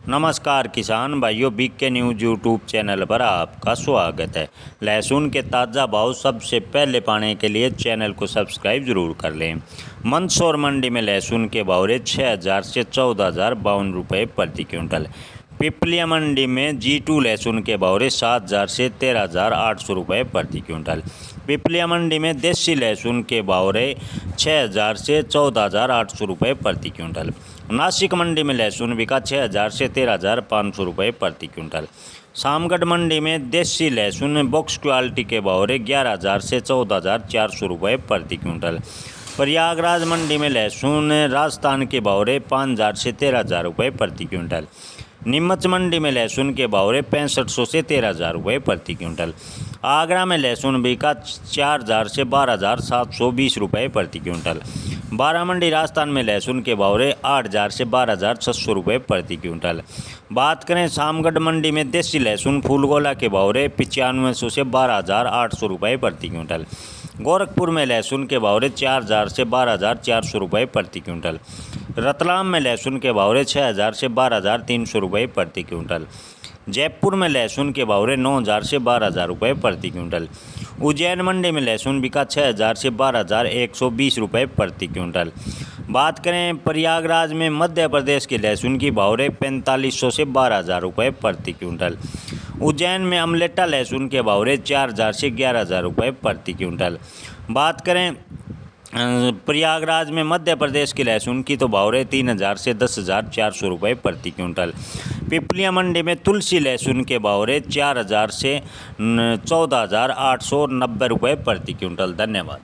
नमस्कार किसान भाइयों, बीके न्यूज़ यूट्यूब चैनल पर आपका स्वागत है। लहसुन के ताज़ा भाव सबसे पहले पाने के लिए चैनल को सब्सक्राइब जरूर कर लें। मंदसौर मंडी में लहसुन के भाव रहे 6,000 से 14,052 रुपये प्रति क्विंटल। पिपलिया मंडी में G2 लहसुन के भाव रहे 7,000 से 13,800 रुपये प्रति क्विंटल। पिपलिया मंडी में देसी लहसुन के भाव रहे 6,000 से 14,800 रुपये प्रति क्विंटल। नासिक मंडी में लहसुन बिका 6,000 से 13,500 रुपये प्रति क्विंटल। शामगढ़ मंडी में देसी लहसुन बॉक्स क्वालिटी के भाव रहे 11,000 से 14,400 रुपये प्रति क्विंटल। प्रयागराज मंडी में लहसुन राजस्थान के भाव रहे 5,000 से 13,000 रुपये प्रति क्विंटल। नीमच मंडी में लहसुन के भाव रहे 6500 से 13,000 रुपये प्रति क्विंटल। आगरा में लहसुन बिका 4,000 से 12,720 रुपये प्रति क्विंटल। बारामंडी राजस्थान में लहसुन के भाव रहे 8,000 से 12,600 रुपये प्रति क्विंटल। बात करें शामगढ़ मंडी में देसी लहसुन फूलगोला के भाव रहे 9500 से 12,800 रुपये प्रति क्विंटल। गोरखपुर में लहसुन के भाव रहे 4,000 से 12,400 रुपये प्रति क्विंटल। रतलाम में लहसुन के भाव रहे 6,000 से 12,300 रुपये प्रति क्विंटल। जयपुर में लहसुन के भाव रहे 9,000 से 12,000 रुपये प्रति क्विंटल। उज्जैन मंडी में लहसुन बिका 6,000 से 12,120 रुपये प्रति क्विंटल। बात करें प्रयागराज में मध्य प्रदेश के लहसुन की भाव रहे 4,500 से 12,000 रुपये प्रति क्विंटल। उज्जैन में अमलेटा लहसुन के भाव रहे 4,000 से 11,000 रुपये प्रति क्विंटल। बात करें प्रयागराज में मध्य प्रदेश के लहसुन की तो भाव रहे 3,000 से 10,400 रुपये प्रति क्विंटल। पिपलिया मंडी में तुलसी लहसुन के भाव रहे 4,000 से 14,890 रुपये प्रति क्विंटल। धन्यवाद।